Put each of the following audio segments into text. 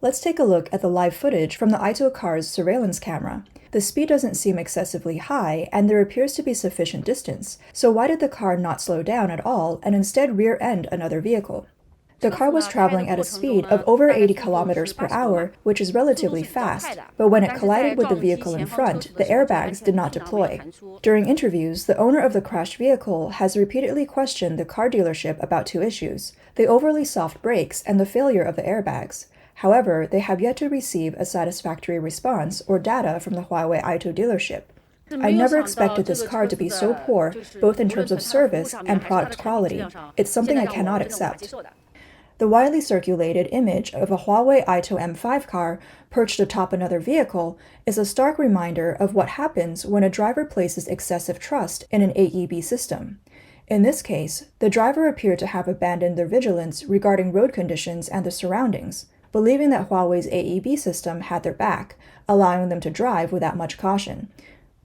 Let's take a look at the live footage from the Aito car's surveillance camera. The speed doesn't seem excessively high, and there appears to be sufficient distance, so why did the car not slow down at all and instead rear-end another vehicle? The car was traveling at a speed of over 80 kilometers per hour, which is relatively fast, but when it collided with the vehicle in front, the airbags did not deploy. During interviews, the owner of the crashed vehicle has repeatedly questioned the car dealership about two issues: the overly soft brakes and the failure of the airbags. However, they have yet to receive a satisfactory response or data from the Huawei Aito dealership. I never expected this car to be so poor, both in terms of service and product quality. It's something I cannot accept. The widely circulated image of a Huawei Aito M5 car perched atop another vehicle is a stark reminder of what happens when a driver places excessive trust in an AEB system. In this case, the driver appeared to have abandoned their vigilance regarding road conditions and the surroundings, believing that Huawei's AEB system had their back, allowing them to drive without much caution.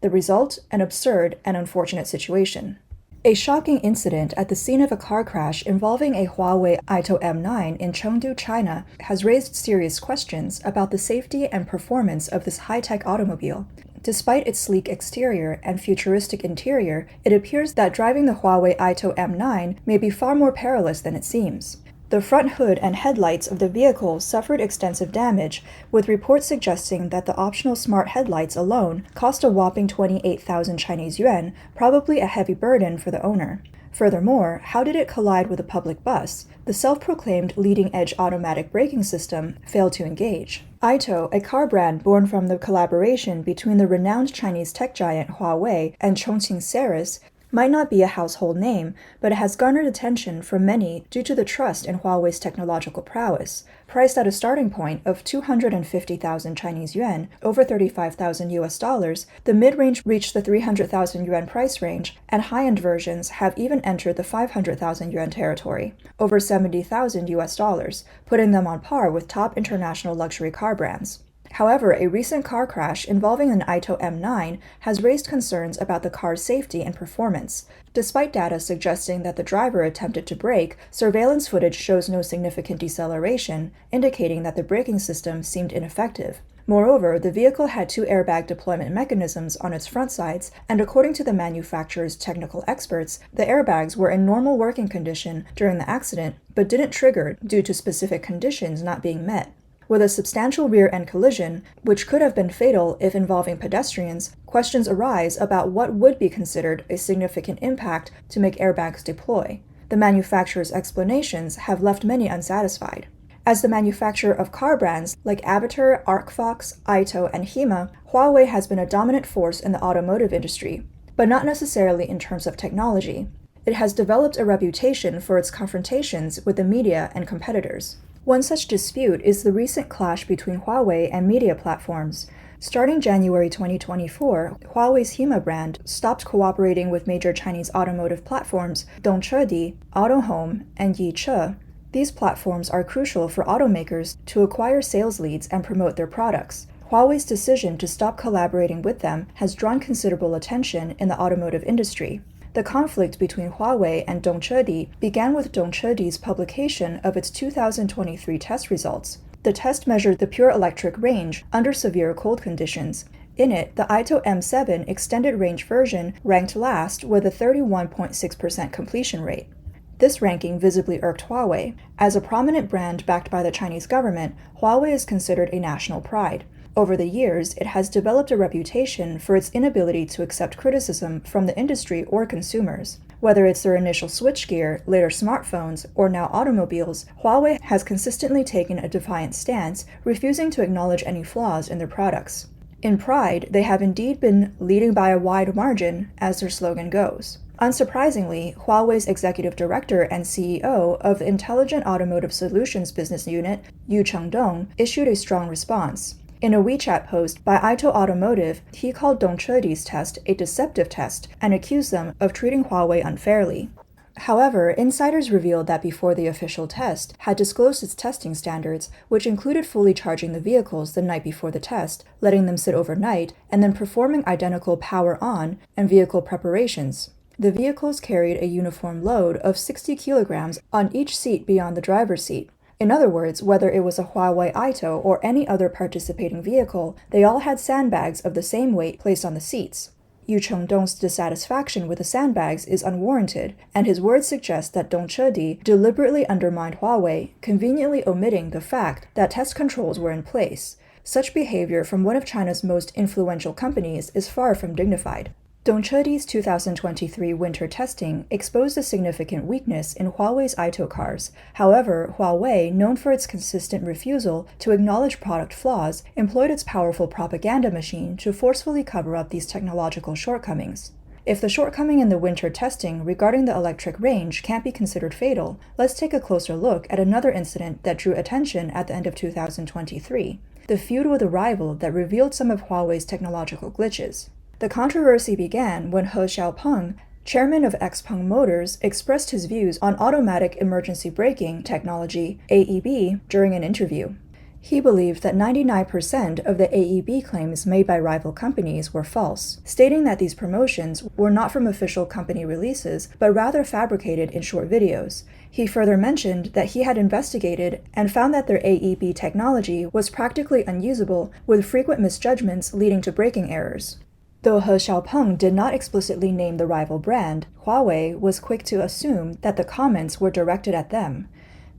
The result, an absurd and unfortunate situation. A shocking incident at the scene of a car crash involving a Huawei Aito M9 in Chengdu, China, has raised serious questions about the safety and performance of this high-tech automobile. Despite its sleek exterior and futuristic interior, it appears that driving the Huawei Aito M9 may be far more perilous than it seems. The front hood and headlights of the vehicle suffered extensive damage, with reports suggesting that the optional smart headlights alone cost a whopping 28,000 Chinese yuan, probably a heavy burden for the owner. Furthermore, how did it collide with a public bus? The self-proclaimed leading-edge automatic braking system failed to engage. Aito, a car brand born from the collaboration between the renowned Chinese tech giant Huawei and Chongqing Ceres, might not be a household name, but it has garnered attention from many due to the trust in Huawei's technological prowess. Priced at a starting point of 250,000 Chinese yuan, over 35,000 US dollars, the mid-range reached the 300,000 yuan price range, and high-end versions have even entered the 500,000 yuan territory, over 70,000 US dollars, putting them on par with top international luxury car brands. However, a recent car crash involving an Aito M9 has raised concerns about the car's safety and performance. Despite data suggesting that the driver attempted to brake, surveillance footage shows no significant deceleration, indicating that the braking system seemed ineffective. Moreover, the vehicle had two airbag deployment mechanisms on its front sides, and according to the manufacturer's technical experts, the airbags were in normal working condition during the accident, but didn't trigger due to specific conditions not being met. With a substantial rear-end collision, which could have been fatal if involving pedestrians, questions arise about what would be considered a significant impact to make airbags deploy. The manufacturer's explanations have left many unsatisfied. As the manufacturer of car brands like Avatar, Arcfox, Aito, and Hema, Huawei has been a dominant force in the automotive industry, but not necessarily in terms of technology. It has developed a reputation for its confrontations with the media and competitors. One such dispute is the recent clash between Huawei and media platforms. Starting January 2024, Huawei's Hema brand stopped cooperating with major Chinese automotive platforms Dongchedi, Autohome, and Yiche. These platforms are crucial for automakers to acquire sales leads and promote their products. Huawei's decision to stop collaborating with them has drawn considerable attention in the automotive industry. The conflict between Huawei and Dongchedi began with Dongchedi's publication of its 2023 test results. The test measured the pure electric range under severe cold conditions. In it, the Aito M7 extended range version ranked last with a 31.6% completion rate. This ranking visibly irked Huawei. As a prominent brand backed by the Chinese government, Huawei is considered a national pride. Over the years, it has developed a reputation for its inability to accept criticism from the industry or consumers. Whether it's their initial switchgear, later smartphones, or now automobiles, Huawei has consistently taken a defiant stance, refusing to acknowledge any flaws in their products. In pride, they have indeed been leading by a wide margin, as their slogan goes. Unsurprisingly, Huawei's executive director and CEO of the Intelligent Automotive Solutions business unit, Yu Chengdong, issued a strong response. In a WeChat post by Aito Automotive, he called Dongchedi's test a deceptive test and accused them of treating Huawei unfairly. However, insiders revealed that before the official test had disclosed its testing standards, which included fully charging the vehicles the night before the test, letting them sit overnight, and then performing identical power-on and vehicle preparations. The vehicles carried a uniform load of 60 kilograms on each seat beyond the driver's seat. In other words, whether it was a Huawei Aito or any other participating vehicle, they all had sandbags of the same weight placed on the seats. Yu Chengdong's dissatisfaction with the sandbags is unwarranted, and his words suggest that Dong Chedi deliberately undermined Huawei, conveniently omitting the fact that test controls were in place. Such behavior from one of China's most influential companies is far from dignified. Dong Chedi's 2023 winter testing exposed a significant weakness in Huawei's Aito cars. However, Huawei, known for its consistent refusal to acknowledge product flaws, employed its powerful propaganda machine to forcefully cover up these technological shortcomings. If the shortcoming in the winter testing regarding the electric range can't be considered fatal, let's take a closer look at another incident that drew attention at the end of 2023, the feud with a rival that revealed some of Huawei's technological glitches. The controversy began when He Xiaopeng, chairman of XPeng Motors, expressed his views on automatic emergency braking technology, AEB, during an interview. He believed that 99% of the AEB claims made by rival companies were false, stating that these promotions were not from official company releases, but rather fabricated in short videos. He further mentioned that he had investigated and found that their AEB technology was practically unusable, with frequent misjudgments leading to braking errors. Though He Xiaopeng did not explicitly name the rival brand, Huawei was quick to assume that the comments were directed at them.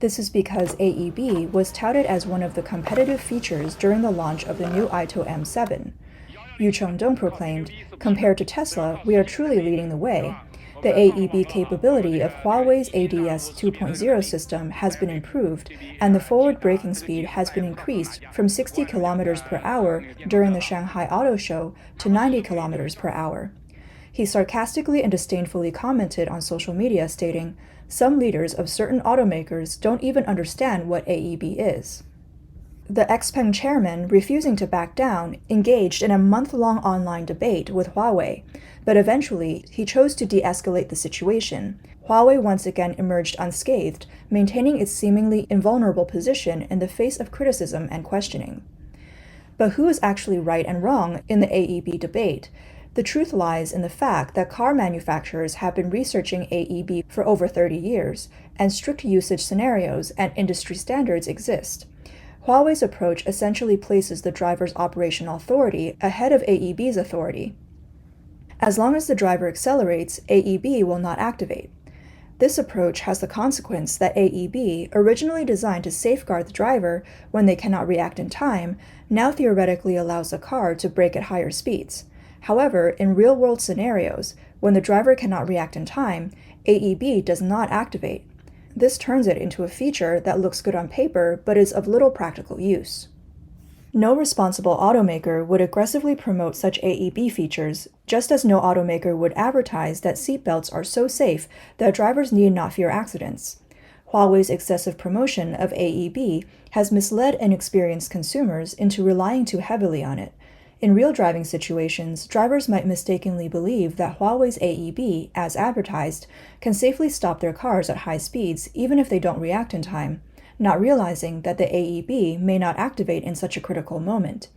This is because AEB was touted as one of the competitive features during the launch of the new Aito M7. Yu Chengdong proclaimed, "Compared to Tesla, we are truly leading the way. The AEB capability of Huawei's ADS 2.0 system has been improved, and the forward braking speed has been increased from 60 km per hour during the Shanghai Auto Show to 90 km per hour. He sarcastically and disdainfully commented on social media, stating, "Some leaders of certain automakers don't even understand what AEB is." The XPeng chairman, refusing to back down, engaged in a month-long online debate with Huawei, but eventually he chose to de-escalate the situation. Huawei once again emerged unscathed, maintaining its seemingly invulnerable position in the face of criticism and questioning. But who is actually right and wrong in the AEB debate? The truth lies in the fact that car manufacturers have been researching AEB for over 30 years, and strict usage scenarios and industry standards exist. Huawei's approach essentially places the driver's operational authority ahead of AEB's authority. As long as the driver accelerates, AEB will not activate. This approach has the consequence that AEB, originally designed to safeguard the driver when they cannot react in time, now theoretically allows the car to brake at higher speeds. However, in real-world scenarios, when the driver cannot react in time, AEB does not activate. This turns it into a feature that looks good on paper but is of little practical use. No responsible automaker would aggressively promote such AEB features, just as no automaker would advertise that seatbelts are so safe that drivers need not fear accidents. Huawei's excessive promotion of AEB has misled inexperienced consumers into relying too heavily on it. In real driving situations, drivers might mistakenly believe that Huawei's AEB, as advertised, can safely stop their cars at high speeds even if they don't react in time, not realizing that the AEB may not activate in such a critical moment.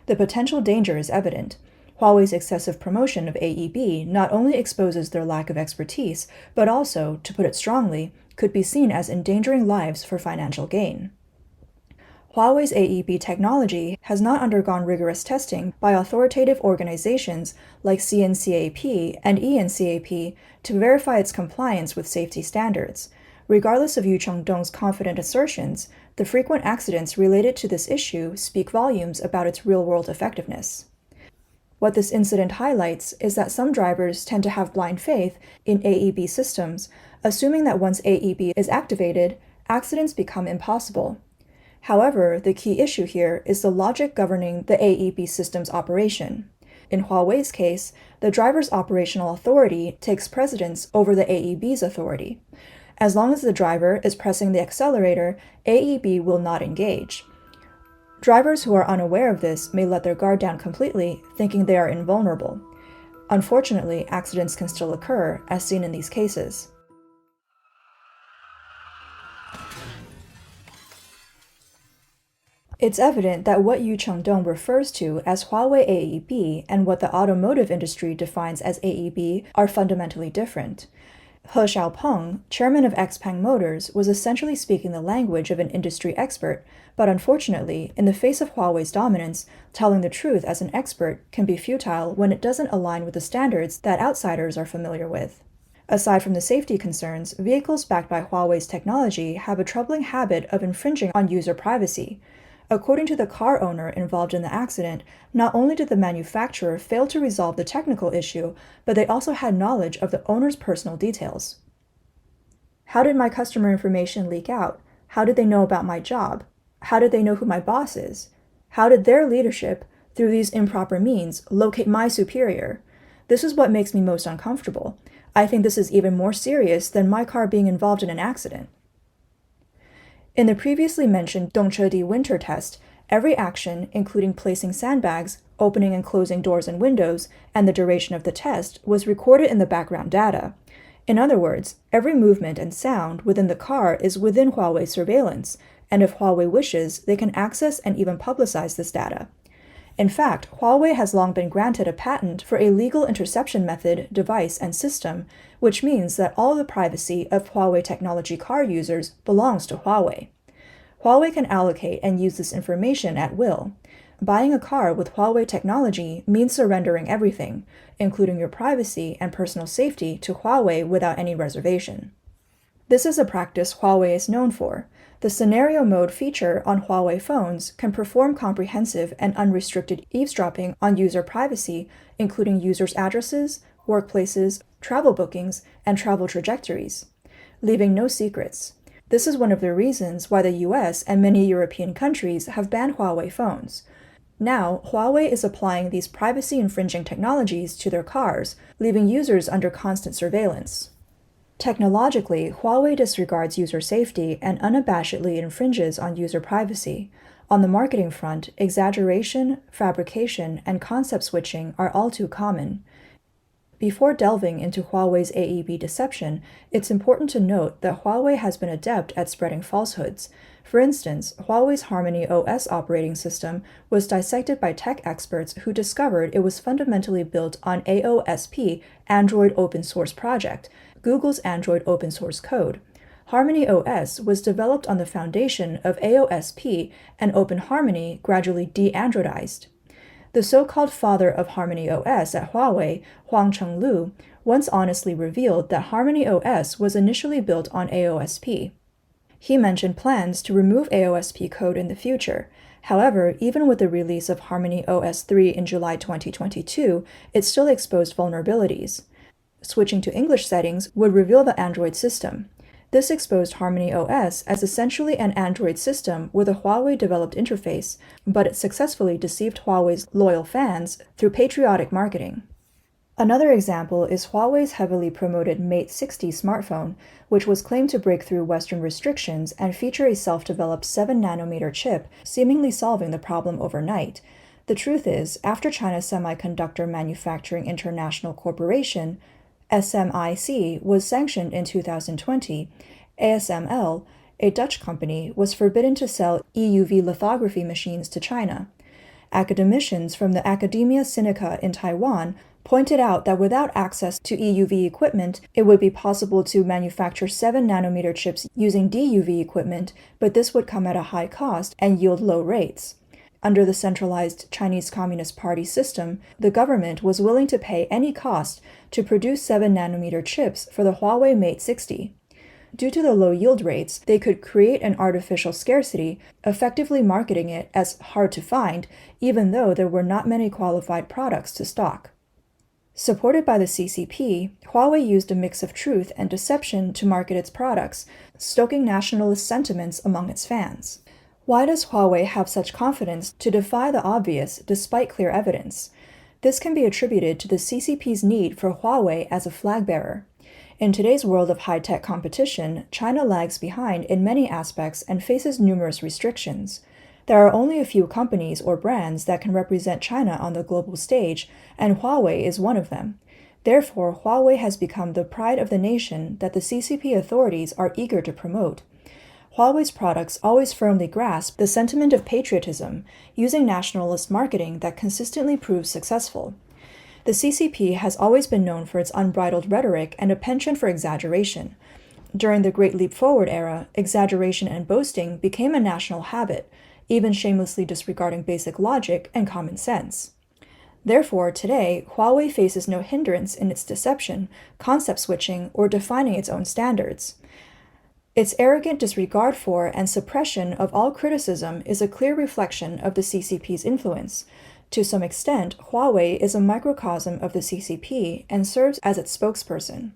The potential danger is evident. Huawei's excessive promotion of AEB not only exposes their lack of expertise, but also, to put it strongly, could be seen as endangering lives for financial gain. Huawei's AEB technology has not undergone rigorous testing by authoritative organizations like CNCAP and ENCAP to verify its compliance with safety standards. Regardless of Yu Chengdong's confident assertions, the frequent accidents related to this issue speak volumes about its real-world effectiveness. What this incident highlights is that some drivers tend to have blind faith in AEB systems, assuming that once AEB is activated, accidents become impossible. However, the key issue here is the logic governing the AEB system's operation. In Huawei's case, the driver's operational authority takes precedence over the AEB's authority. As long as the driver is pressing the accelerator, AEB will not engage. Drivers who are unaware of this may let their guard down completely, thinking they are invulnerable. Unfortunately, accidents can still occur, as seen in these cases. It's evident that what Yu Chengdong refers to as Huawei AEB and what the automotive industry defines as AEB are fundamentally different. He Xiaopeng, chairman of XPeng Motors, was essentially speaking the language of an industry expert, but unfortunately, in the face of Huawei's dominance, telling the truth as an expert can be futile when it doesn't align with the standards that outsiders are familiar with. Aside from the safety concerns, vehicles backed by Huawei's technology have a troubling habit of infringing on user privacy. According to the car owner involved in the accident, not only did the manufacturer fail to resolve the technical issue, but they also had knowledge of the owner's personal details. How did my customer information leak out? How did they know about my job? How did they know who my boss is? How did their leadership, through these improper means, locate my superior? This is what makes me most uncomfortable. I think this is even more serious than my car being involved in an accident. In the previously mentioned Dongchedi winter test, every action, including placing sandbags, opening and closing doors and windows, and the duration of the test, was recorded in the background data. In other words, every movement and sound within the car is within Huawei surveillance, and if Huawei wishes, they can access and even publicize this data. In fact, Huawei has long been granted a patent for a legal interception method, device, and system, which means that all the privacy of Huawei technology car users belongs to Huawei. Huawei can allocate and use this information at will. Buying a car with Huawei technology means surrendering everything, including your privacy and personal safety, to Huawei without any reservation. This is a practice Huawei is known for. The scenario mode feature on Huawei phones can perform comprehensive and unrestricted eavesdropping on user privacy, including users' addresses, workplaces, travel bookings, and travel trajectories, leaving no secrets. This is one of the reasons why the US and many European countries have banned Huawei phones. Now, Huawei is applying these privacy-infringing technologies to their cars, leaving users under constant surveillance. Technologically, Huawei disregards user safety and unabashedly infringes on user privacy. On the marketing front, exaggeration, fabrication, and concept switching are all too common. Before delving into Huawei's AEB deception, it's important to note that Huawei has been adept at spreading falsehoods. For instance, Huawei's Harmony OS operating system was dissected by tech experts who discovered it was fundamentally built on AOSP, Android Open Source Project, Google's Android open source code. Harmony OS was developed on the foundation of AOSP, and OpenHarmony gradually de-Androidized. The so-called father of Harmony OS at Huawei, Huang Chenglu, once honestly revealed that Harmony OS was initially built on AOSP. He mentioned plans to remove AOSP code in the future. However, even with the release of Harmony OS 3 in July 2022, it still exposed vulnerabilities. Switching to English settings would reveal the Android system. This exposed Harmony OS as essentially an Android system with a Huawei-developed interface, but it successfully deceived Huawei's loyal fans through patriotic marketing. Another example is Huawei's heavily promoted Mate 60 smartphone, which was claimed to break through Western restrictions and feature a self-developed 7nm chip, seemingly solving the problem overnight. The truth is, after China's Semiconductor Manufacturing International Corporation, SMIC, was sanctioned in 2020, ASML, a Dutch company, was forbidden to sell EUV lithography machines to China. Academicians from the Academia Sinica in Taiwan pointed out that without access to EUV equipment, it would be possible to manufacture 7nm chips using DUV equipment, but this would come at a high cost and yield low rates. Under the centralized Chinese Communist Party system, the government was willing to pay any cost to produce 7nm chips for the Huawei Mate 60. Due to the low yield rates, they could create an artificial scarcity, effectively marketing it as hard to find, even though there were not many qualified products to stock. Supported by the CCP, Huawei used a mix of truth and deception to market its products, stoking nationalist sentiments among its fans. Why does Huawei have such confidence to defy the obvious despite clear evidence? This can be attributed to the CCP's need for Huawei as a flag bearer. In today's world of high-tech competition, China lags behind in many aspects and faces numerous restrictions. There are only a few companies or brands that can represent China on the global stage, and Huawei is one of them. Therefore, Huawei has become the pride of the nation that the CCP authorities are eager to promote. Huawei's products always firmly grasp the sentiment of patriotism, using nationalist marketing that consistently proves successful. The CCP has always been known for its unbridled rhetoric and a penchant for exaggeration. During the Great Leap Forward era, exaggeration and boasting became a national habit, even shamelessly disregarding basic logic and common sense. Therefore, today, Huawei faces no hindrance in its deception, concept switching, or defining its own standards. Its arrogant disregard for and suppression of all criticism is a clear reflection of the CCP's influence. To some extent, Huawei is a microcosm of the CCP and serves as its spokesperson.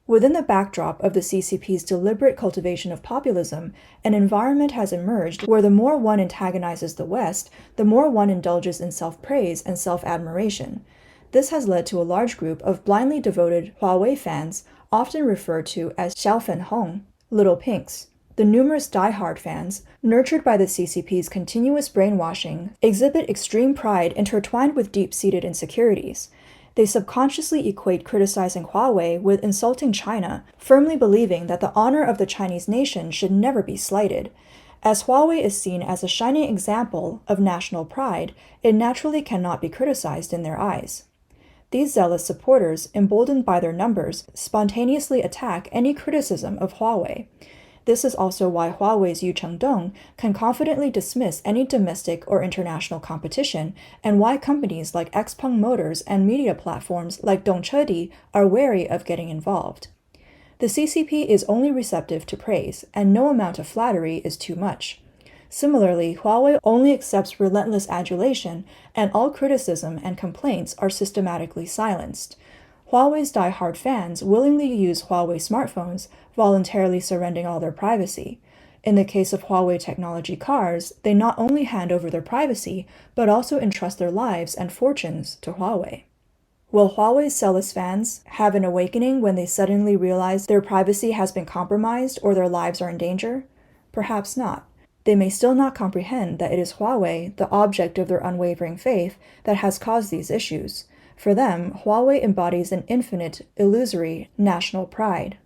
Within the backdrop of the CCP's deliberate cultivation of populism, an environment has emerged where the more one antagonizes the West, the more one indulges in self-praise and self-admiration. This has led to a large group of blindly devoted Huawei fans, often referred to as Xiaofenhong, little pinks. The numerous die-hard fans, nurtured by the CCP's continuous brainwashing, exhibit extreme pride intertwined with deep-seated insecurities. They subconsciously equate criticizing Huawei with insulting China, firmly believing that the honor of the Chinese nation should never be slighted. As Huawei is seen as a shining example of national pride, it naturally cannot be criticized in their eyes. These zealous supporters, emboldened by their numbers, spontaneously attack any criticism of Huawei. This is also why Huawei's Yu Chengdong can confidently dismiss any domestic or international competition, and why companies like Xpeng Motors and media platforms like Dongchedi are wary of getting involved. The CCP is only receptive to praise, and no amount of flattery is too much. Similarly, Huawei only accepts relentless adulation, and all criticism and complaints are systematically silenced. Huawei's die-hard fans willingly use Huawei smartphones, voluntarily surrendering all their privacy. In the case of Huawei technology cars, they not only hand over their privacy, but also entrust their lives and fortunes to Huawei. Will Huawei's zealous fans have an awakening when they suddenly realize their privacy has been compromised or their lives are in danger? Perhaps not. They may still not comprehend that it is Huawei, the object of their unwavering faith, that has caused these issues. For them, Huawei embodies an infinite, illusory national pride.